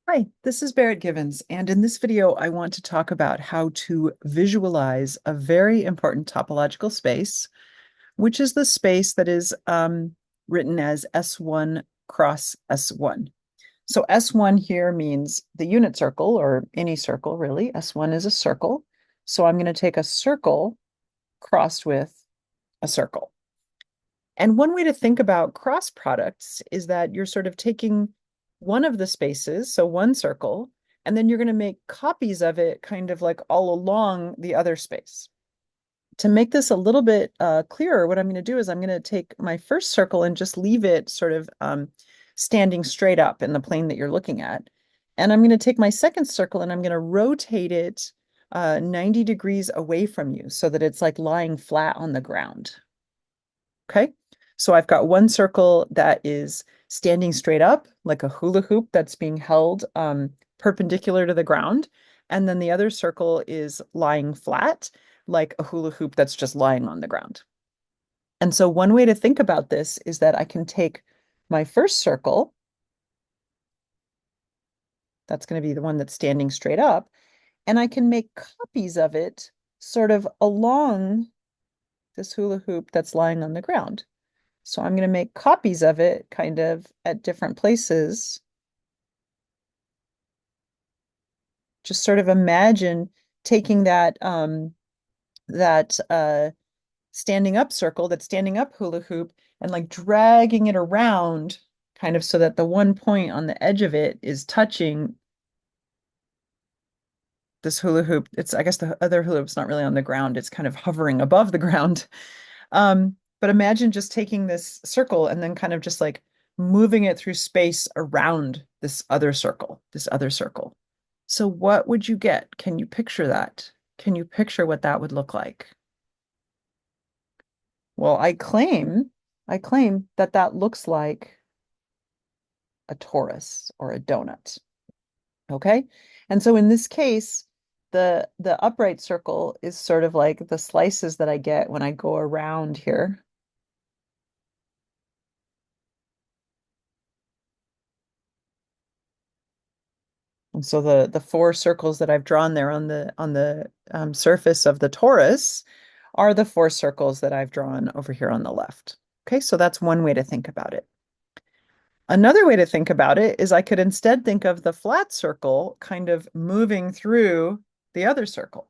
Hi, this is Barrett Givens, and in this video, I want to talk about how to visualize a very important topological space, which is the space that is written as S1 cross S1. So S1 here means the unit circle, or any circle, really. S1 is a circle. So I'm going to take a circle crossed with a circle. And one way to think about cross products is that you're sort of taking one of the spaces, so one circle, and then you're going to make copies of it kind of like all along the other space. To make this a little bit clearer, what I'm going to do is I'm going to take my first circle and just leave it sort of standing straight up in the plane that you're looking at. And I'm going to take my second circle and I'm going to rotate it 90 degrees away from you so that it's like lying flat on the ground. Okay. So I've got one circle that is standing straight up, like a hula hoop that's being held perpendicular to the ground. And then the other circle is lying flat, like a hula hoop that's just lying on the ground. And so one way to think about this is that I can take my first circle, that's going to be the one that's standing straight up, and I can make copies of it sort of along this hula hoop that's lying on the ground. So I'm going to make copies of it kind of at different places. Just sort of imagine taking that standing up circle, that standing up hula hoop, and like dragging it around kind of so that the one point on the edge of it is touching this hula hoop. It's, I guess the other hula hoop's not really on the ground, it's kind of hovering above the ground. But imagine just taking this circle and then kind of just like moving it through space around this other circle, this other circle. So what would you get? Can you picture that? Can you picture what that would look like? Well, I claim that that looks like a torus or a donut. Okay? And so in this case, the upright circle is sort of like the slices that I get when I go around here. And so the four circles that I've drawn there on the surface of the torus are the four circles that I've drawn over here on the left. Okay, so that's one way to think about it. Another way to think about it is I could instead think of the flat circle kind of moving through the other circle.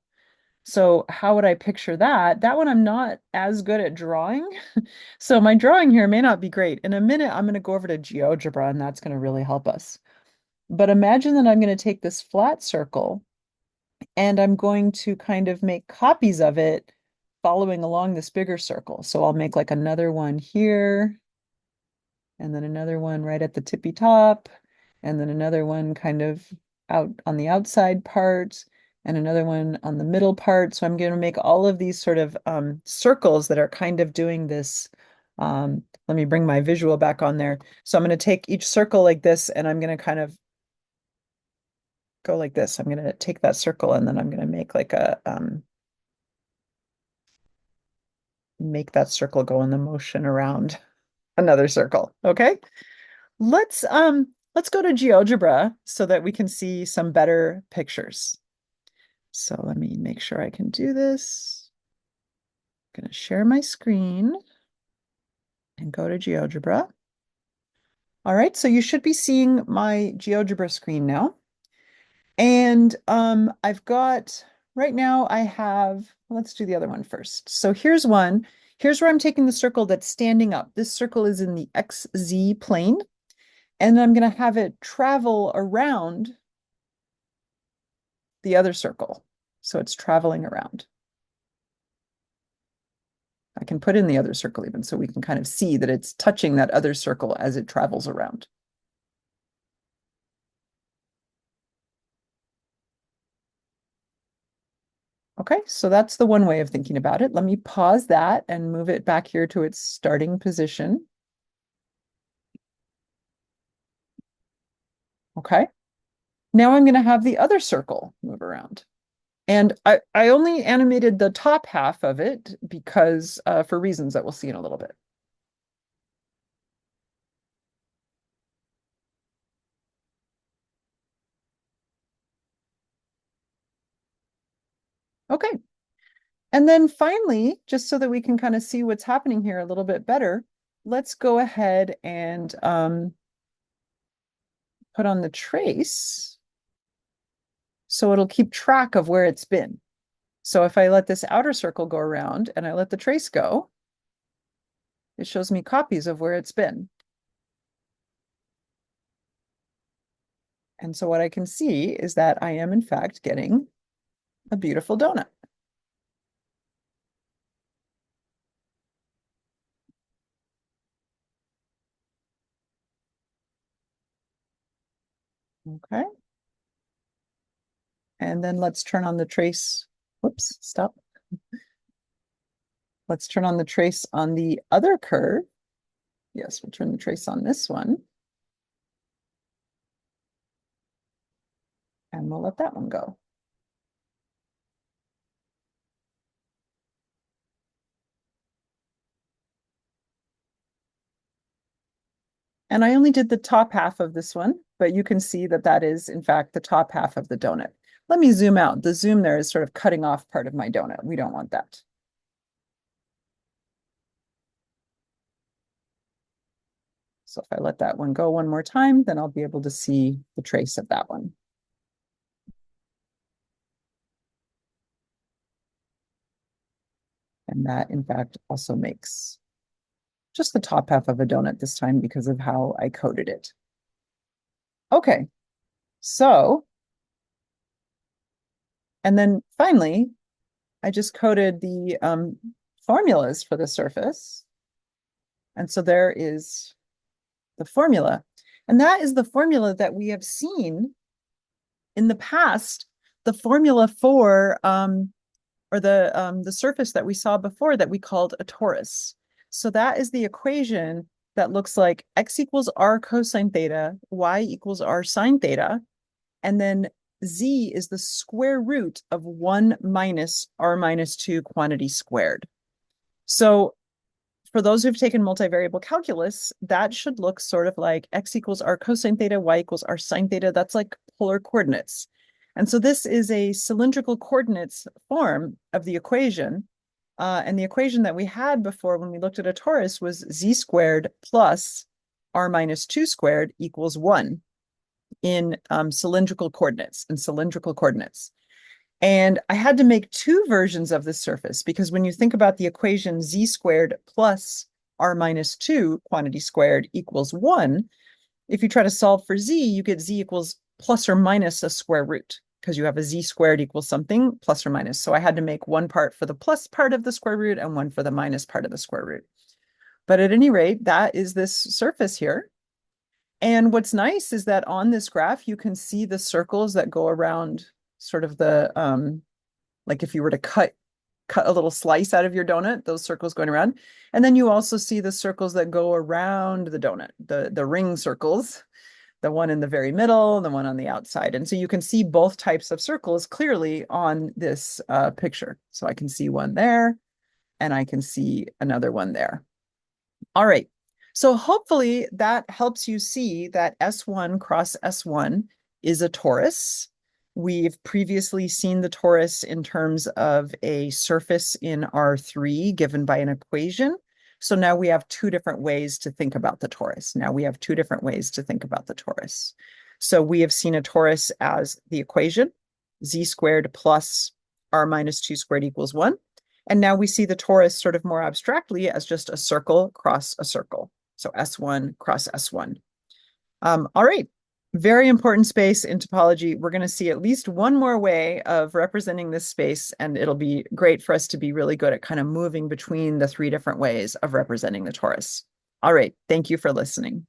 So how would I picture that? That one I'm not as good at drawing. So my drawing here may not be great. In a minute, I'm going to go over to GeoGebra and that's going to really help us. But imagine that I'm going to take this flat circle and I'm going to kind of make copies of it following along this bigger circle. So I'll make like another one here, and then another one right at the tippy top, and then another one kind of out on the outside part, and another one on the middle part. So I'm going to make all of these sort of circles that are kind of doing this. Let me bring my visual back on there. So I'm going to take each circle like this, and I'm going to kind of go like this. I'm going to take that circle, and then I'm going to make like a make that circle go in the motion around another circle. Okay. Let's go to GeoGebra so that we can see some better pictures. So let me make sure I can do this. I'm going to share my screen and go to GeoGebra. All right, so you should be seeing my GeoGebra screen now. And I've got right now I have, well, let's do the other one first. So here's one. Here's where I'm taking the circle that's standing up. This circle is in the XZ plane, and I'm going to have it travel around the other circle. So it's traveling around. I can put in the other circle even so we can kind of see that it's touching that other circle as it travels around. Okay, so that's the one way of thinking about it. Let me pause that and move it back here to its starting position. Okay, now I'm going to have the other circle move around. And I only animated the top half of it because for reasons that we'll see in a little bit. Okay. And then finally, just so that we can kind of see what's happening here a little bit better, let's go ahead and put on the trace so it'll keep track of where it's been. So if I let this outer circle go around and I let the trace go, it shows me copies of where it's been. And so what I can see is that I am in fact getting a beautiful donut. Okay. And then let's turn on the trace. Whoops, stop. Let's turn on the trace on the other curve. Yes, we'll turn the trace on this one. And we'll let that one go. And I only did the top half of this one, but you can see that that is, in fact, the top half of the donut. Let me zoom out. The zoom there is sort of cutting off part of my donut. We don't want that. So if I let that one go one more time, then I'll be able to see the trace of that one. And that, in fact, also makes just the top half of a donut this time because of how I coated it. Okay, so, and then finally, I just coated the formulas for the surface. And so there is the formula. And that is the formula that we have seen in the past, the formula for, or the surface that we saw before that we called a torus. So that is the equation that looks like x equals r cosine theta, y equals r sine theta, and then z is the square root of 1 minus r minus 2 quantity squared. So for those who've taken multivariable calculus, that should look sort of like x equals r cosine theta, y equals r sine theta. That's like polar coordinates. And so this is a cylindrical coordinates form of the equation. And the equation that we had before when we looked at a torus was z squared plus r minus 2 squared equals 1 in cylindrical coordinates. And I had to make two versions of this surface because when you think about the equation z squared plus r minus 2 quantity squared equals 1, if you try to solve for z, you get z equals plus or minus a square root because you have a z squared equals something plus or minus. So I had to make one part for the plus part of the square root and one for the minus part of the square root. But at any rate, that is this surface here. And what's nice is that on this graph, you can see the circles that go around sort of the, like if you were to cut a little slice out of your donut, those circles going around. And then you also see the circles that go around the donut, the ring circles, the one in the very middle, and the one on the outside. And so you can see both types of circles clearly on this picture. So I can see one there, and I can see another one there. All right. So hopefully that helps you see that S1 cross S1 is a torus. We've previously seen the torus in terms of a surface in R3 given by an equation. So now we have two different ways to think about the torus. So we have seen a torus as the equation, z squared plus r minus 2 squared equals 1. And now we see the torus sort of more abstractly as just a circle cross a circle. So S1 cross S1. All right. Very important space in topology. We're going to see at least one more way of representing this space, and it'll be great for us to be really good at kind of moving between the three different ways of representing the torus. All right. Thank you for listening.